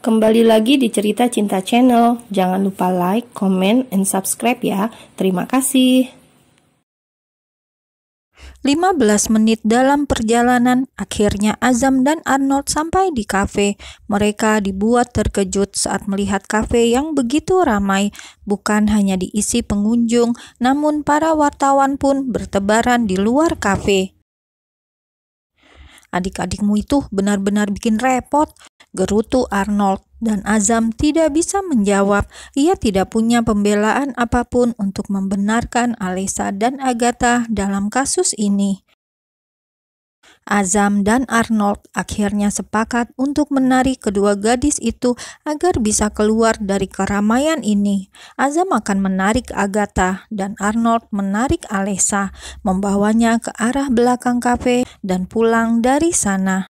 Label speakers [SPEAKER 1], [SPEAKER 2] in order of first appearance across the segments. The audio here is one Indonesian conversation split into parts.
[SPEAKER 1] Kembali lagi di Cerita Cinta Channel. Jangan lupa like, comment, and subscribe ya. Terima kasih.
[SPEAKER 2] 15 menit dalam perjalanan, akhirnya Azam dan Arnold sampai di kafe. Mereka dibuat terkejut saat melihat kafe yang begitu ramai. Bukan hanya diisi pengunjung, namun para wartawan pun bertebaran di luar kafe. "Adik-adikmu itu benar-benar bikin repot," gerutu Arnold, dan Azam tidak bisa menjawab. Ia tidak punya pembelaan apapun untuk membenarkan Alessa dan Agatha dalam kasus ini. Azam dan Arnold akhirnya sepakat untuk menarik kedua gadis itu agar bisa keluar dari keramaian ini. Azam akan menarik Agatha dan Arnold menarik Alessa, membawanya ke arah belakang kafe dan pulang dari sana.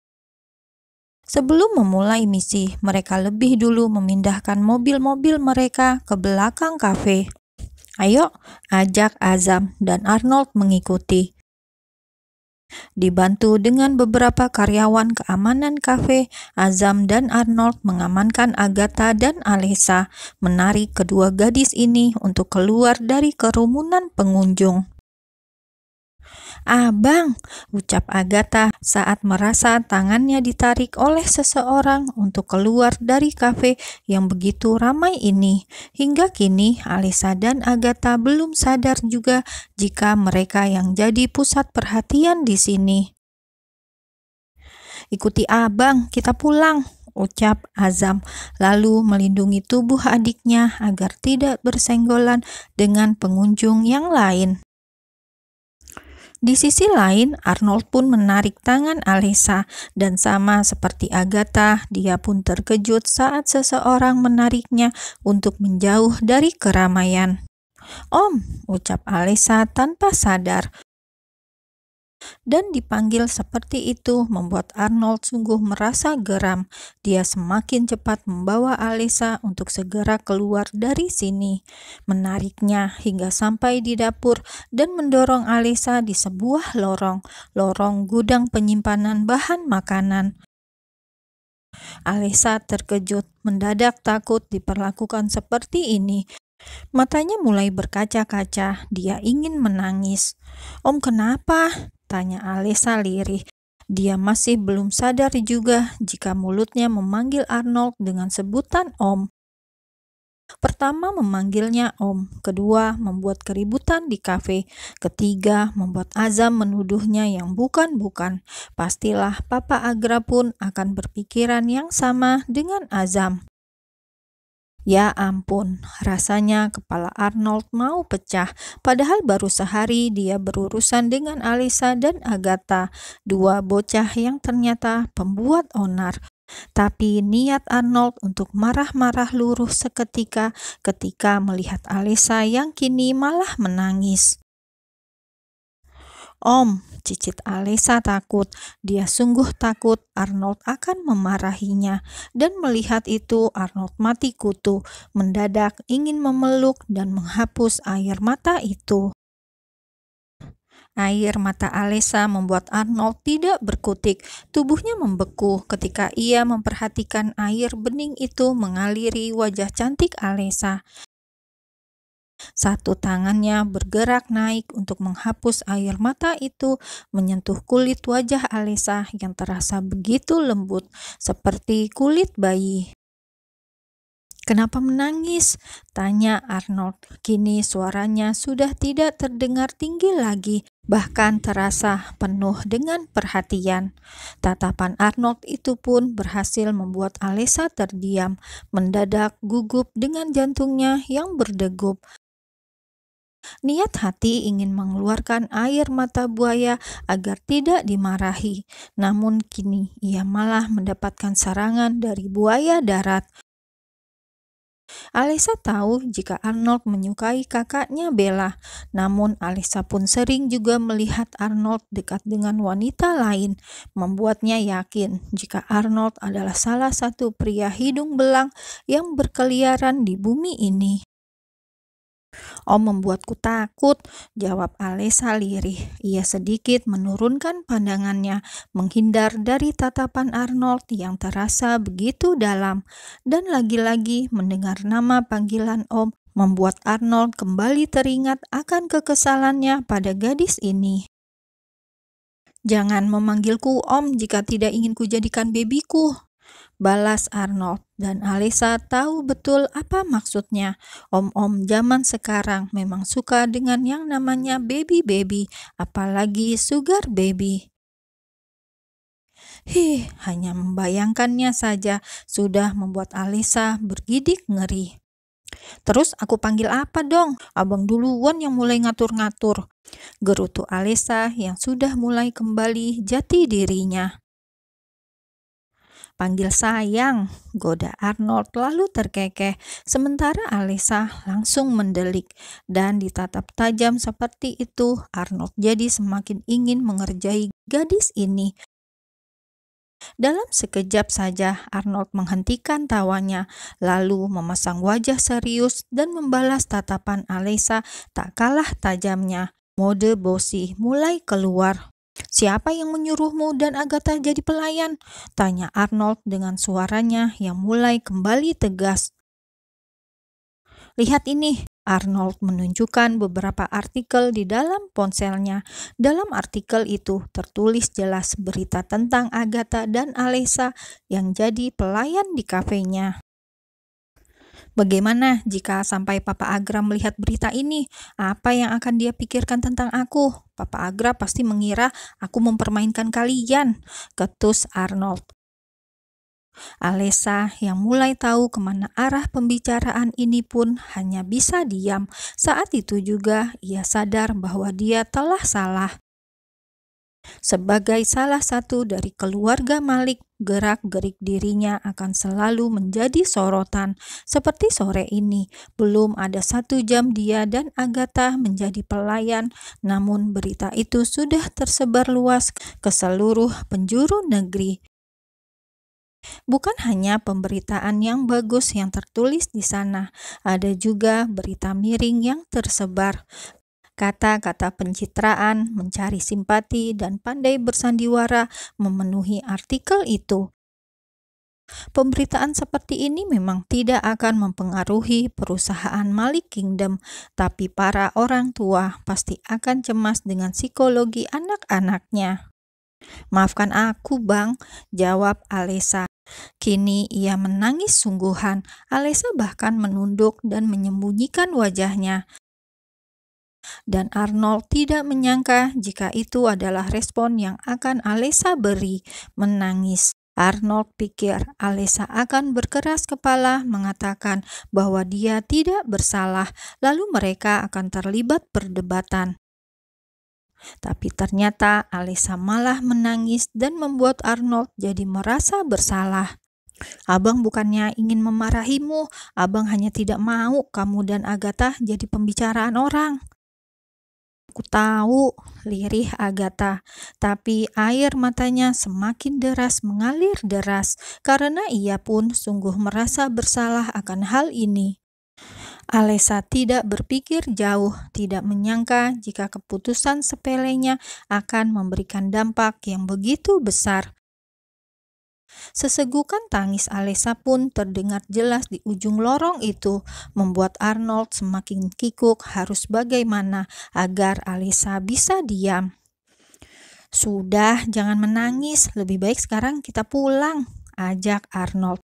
[SPEAKER 2] Sebelum memulai misi, mereka lebih dulu memindahkan mobil-mobil mereka ke belakang kafe. "Ayo," ajak Azam, dan Arnold mengikuti. Dibantu dengan beberapa karyawan keamanan kafe, Azam dan Arnold mengamankan Agatha dan Alessa, menarik kedua gadis ini untuk keluar dari kerumunan pengunjung. "Abang," ucap Agatha saat merasa tangannya ditarik oleh seseorang untuk keluar dari kafe yang begitu ramai ini. Hingga kini, Alessa dan Agatha belum sadar juga jika mereka yang jadi pusat perhatian di sini. "Ikuti abang, kita pulang," ucap Azam, lalu melindungi tubuh adiknya agar tidak bersenggolan dengan pengunjung yang lain. Di sisi lain, Arnold pun menarik tangan Alessa, dan sama seperti Agatha, dia pun terkejut saat seseorang menariknya untuk menjauh dari keramaian. "Om," ucap Alessa tanpa sadar. Dan dipanggil seperti itu membuat Arnold sungguh merasa geram. Dia semakin cepat membawa Alessa untuk segera keluar dari sini, menariknya hingga sampai di dapur dan mendorong Alessa di sebuah lorong gudang penyimpanan bahan makanan. Alessa terkejut, mendadak takut diperlakukan seperti ini. Matanya mulai berkaca-kaca, dia ingin menangis. "Om, kenapa?" tanya Alessa lirih. Dia masih belum sadar juga jika mulutnya memanggil Arnold dengan sebutan Om. Pertama memanggilnya Om, kedua membuat keributan di kafe, ketiga membuat Azam menuduhnya yang bukan-bukan. Pastilah Papa Agra pun akan berpikiran yang sama dengan Azam. Ya ampun, rasanya kepala Arnold mau pecah. Padahal baru sehari dia berurusan dengan Alessa dan Agatha, dua bocah yang ternyata pembuat onar. Tapi niat Arnold untuk marah-marah luruh seketika ketika melihat Alessa yang kini malah menangis. "Om," cicit Alessa takut. Dia sungguh takut Arnold akan memarahinya. Dan melihat itu Arnold mati kutu, mendadak ingin memeluk dan menghapus air mata itu. Air mata Alessa membuat Arnold tidak berkutik. Tubuhnya membeku ketika ia memperhatikan air bening itu mengaliri wajah cantik Alessa. Satu tangannya bergerak naik untuk menghapus air mata itu, menyentuh kulit wajah Alessa yang terasa begitu lembut, seperti kulit bayi. "Kenapa menangis?" tanya Arnold. Kini suaranya sudah tidak terdengar tinggi lagi, bahkan terasa penuh dengan perhatian. Tatapan Arnold itu pun berhasil membuat Alessa terdiam, mendadak gugup dengan jantungnya yang berdegup. Niat hati ingin mengeluarkan air mata buaya agar tidak dimarahi, namun kini ia malah mendapatkan serangan dari buaya darat. Alessa tahu jika Arnold menyukai kakaknya Bella, namun Alessa pun sering juga melihat Arnold dekat dengan wanita lain, membuatnya yakin jika Arnold adalah salah satu pria hidung belang yang berkeliaran di bumi ini. "Om membuatku takut," jawab Alesa lirih. Ia sedikit menurunkan pandangannya, menghindar dari tatapan Arnold yang terasa begitu dalam. Dan lagi-lagi mendengar nama panggilan Om membuat Arnold kembali teringat akan kekesalannya pada gadis ini. "Jangan memanggilku Om jika tidak ingin kujadikan bebiku," balas Arnold, dan Alesa tahu betul apa maksudnya. Om-om zaman sekarang memang suka dengan yang namanya baby-baby, apalagi sugar baby. Hanya membayangkannya saja sudah membuat Alesa bergidik ngeri. "Terus aku panggil apa dong? Abang duluan yang mulai ngatur-ngatur," gerutu Alesa yang sudah mulai kembali jati dirinya. "Panggil sayang," goda Arnold lalu terkekeh, sementara Alesa langsung mendelik. Dan ditatap tajam seperti itu, Arnold jadi semakin ingin mengerjai gadis ini. Dalam sekejap saja Arnold menghentikan tawanya, lalu memasang wajah serius dan membalas tatapan Alesa tak kalah tajamnya. Mode bosi mulai keluar. "Siapa yang menyuruhmu dan Agatha jadi pelayan?" tanya Arnold dengan suaranya yang mulai kembali tegas. "Lihat ini." Arnold menunjukkan beberapa artikel di dalam ponselnya. Dalam artikel itu tertulis jelas berita tentang Agatha dan Alesa yang jadi pelayan di kafenya. "Bagaimana jika sampai Papa Agra melihat berita ini? Apa yang akan dia pikirkan tentang aku? Papa Agra pasti mengira aku mempermainkan kalian," ketus Arnold. Alesa yang mulai tahu kemana arah pembicaraan ini pun hanya bisa diam. Saat itu juga ia sadar bahwa dia telah salah. Sebagai salah satu dari keluarga Malik, gerak-gerik dirinya akan selalu menjadi sorotan. Seperti sore ini, belum ada 1 jam dia dan Agatha menjadi pelayan, namun berita itu sudah tersebar luas ke seluruh penjuru negeri. Bukan hanya pemberitaan yang bagus yang tertulis di sana, ada juga berita miring yang tersebar. Kata-kata pencitraan, mencari simpati, dan pandai bersandiwara memenuhi artikel itu. Pemberitaan seperti ini memang tidak akan mempengaruhi perusahaan Malik Kingdom, tapi para orang tua pasti akan cemas dengan psikologi anak-anaknya. "Maafkan aku, Bang," jawab Alesa. Kini ia menangis sungguhan. Alesa bahkan menunduk dan menyembunyikan wajahnya. Dan Arnold tidak menyangka jika itu adalah respon yang akan Alesa beri, menangis. Arnold pikir Alesa akan berkeras kepala mengatakan bahwa dia tidak bersalah, lalu mereka akan terlibat perdebatan. Tapi ternyata Alesa malah menangis dan membuat Arnold jadi merasa bersalah. "Abang bukannya ingin memarahimu, abang hanya tidak mau kamu dan Agatha jadi pembicaraan orang." "Aku tahu," lirih Agatha, tapi air matanya semakin deras mengalir deras karena ia pun sungguh merasa bersalah akan hal ini. Alesa tidak berpikir jauh, tidak menyangka jika keputusan sepelenya akan memberikan dampak yang begitu besar. Sesegukan tangis Alesa pun terdengar jelas di ujung lorong itu, membuat Arnold semakin kikuk harus bagaimana agar Alesa bisa diam. "Sudah, jangan menangis, lebih baik sekarang kita pulang," ajak Arnold.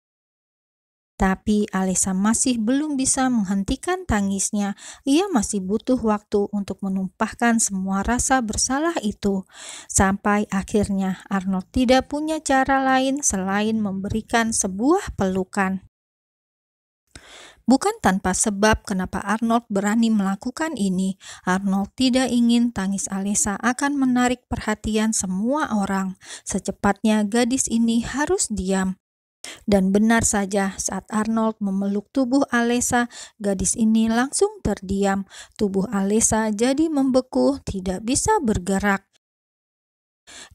[SPEAKER 2] Tapi Alesa masih belum bisa menghentikan tangisnya. Ia masih butuh waktu untuk menumpahkan semua rasa bersalah itu. Sampai akhirnya Arnold tidak punya cara lain selain memberikan sebuah pelukan. Bukan tanpa sebab kenapa Arnold berani melakukan ini. Arnold tidak ingin tangis Alesa akan menarik perhatian semua orang. Secepatnya gadis ini harus diam. Dan benar saja, saat Arnold memeluk tubuh Alesa, gadis ini langsung terdiam. Tubuh Alesa jadi membeku, tidak bisa bergerak.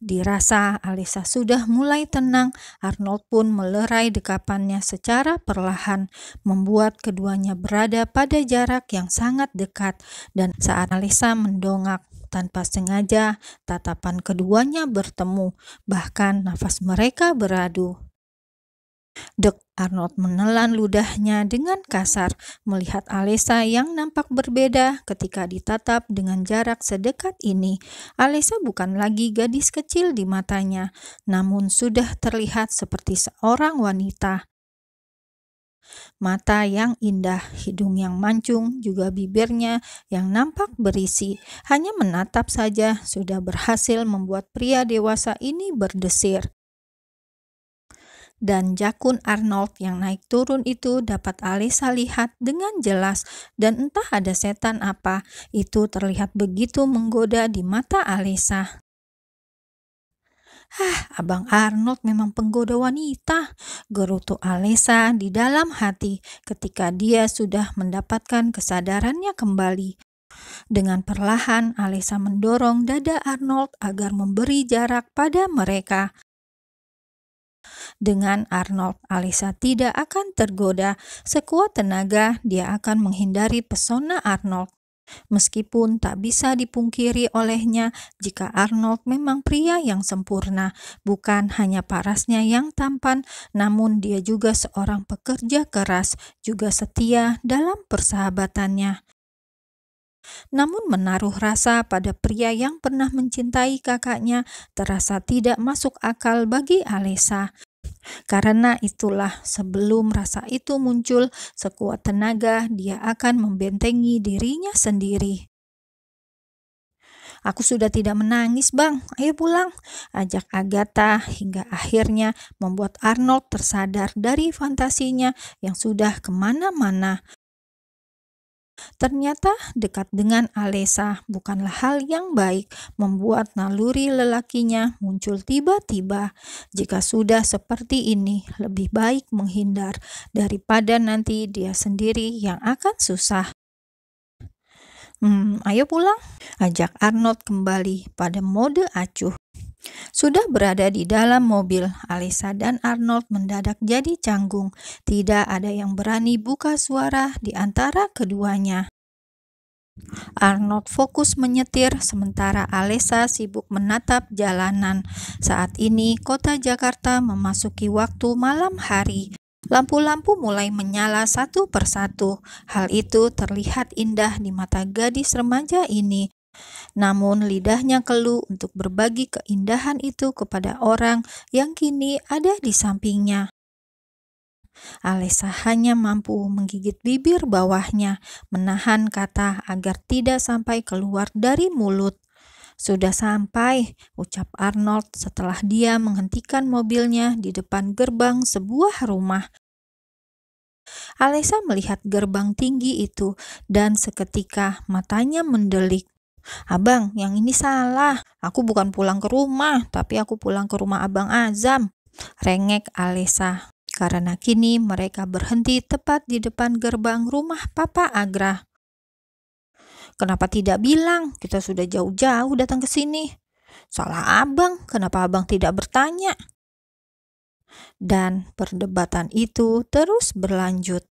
[SPEAKER 2] Dirasa Alisa sudah mulai tenang, Arnold pun melerai dekapannya secara perlahan, membuat keduanya berada pada jarak yang sangat dekat. Dan saat Alisa mendongak, tanpa sengaja tatapan keduanya bertemu, bahkan nafas mereka beradu. Dek, Arnold menelan ludahnya dengan kasar, melihat Alisa yang nampak berbeda ketika ditatap dengan jarak sedekat ini. Alisa bukan lagi gadis kecil di matanya, namun sudah terlihat seperti seorang wanita. Mata yang indah, hidung yang mancung, juga bibirnya yang nampak berisi. Hanya menatap saja sudah berhasil membuat pria dewasa ini berdesir. Dan jakun Arnold yang naik turun itu dapat Alisa lihat dengan jelas, dan entah ada setan apa, itu terlihat begitu menggoda di mata Alisa. Abang Arnold memang penggoda wanita, gerutu Alisa di dalam hati ketika dia sudah mendapatkan kesadarannya kembali. Dengan perlahan, Alisa mendorong dada Arnold agar memberi jarak pada mereka. Dengan Arnold, Alisa tidak akan tergoda. Sekuat tenaga, dia akan menghindari pesona Arnold. Meskipun tak bisa dipungkiri olehnya jika Arnold memang pria yang sempurna, bukan hanya parasnya yang tampan, namun dia juga seorang pekerja keras, juga setia dalam persahabatannya. Namun menaruh rasa pada pria yang pernah mencintai kakaknya terasa tidak masuk akal bagi Alisa. Karena itulah, sebelum rasa itu muncul, sekuat tenaga dia akan membentengi dirinya sendiri. "Aku sudah tidak menangis, Bang. Ayo pulang," ajak Agatha, hingga akhirnya membuat Arnold tersadar dari fantasinya yang sudah kemana-mana. Ternyata dekat dengan Alisa bukanlah hal yang baik, membuat naluri lelakinya muncul tiba-tiba. Jika sudah seperti ini, lebih baik menghindar daripada nanti dia sendiri yang akan susah. Ayo pulang," ajak Arnold kembali pada mode acuh. Sudah berada di dalam mobil, Alisa dan Arnold mendadak jadi canggung. Tidak ada yang berani buka suara di antara keduanya. Arnold fokus menyetir sementara Alisa sibuk menatap jalanan. Saat ini kota Jakarta memasuki waktu malam hari. Lampu-lampu mulai menyala satu persatu. Hal itu terlihat indah di mata gadis remaja ini. Namun lidahnya keluh untuk berbagi keindahan itu kepada orang yang kini ada di sampingnya. Alisa hanya mampu menggigit bibir bawahnya, menahan kata agar tidak sampai keluar dari mulut. "Sudah sampai," ucap Arnold setelah dia menghentikan mobilnya di depan gerbang sebuah rumah. Alisa melihat gerbang tinggi itu dan seketika matanya mendelik. "Abang, yang ini salah. Aku bukan pulang ke rumah, tapi aku pulang ke rumah Abang Azam," rengek Alisa. Karena kini mereka berhenti tepat di depan gerbang rumah Papa Agra. "Kenapa tidak bilang? Kita sudah jauh-jauh datang ke sini." "Salah abang, kenapa abang tidak bertanya?" Dan perdebatan itu terus berlanjut.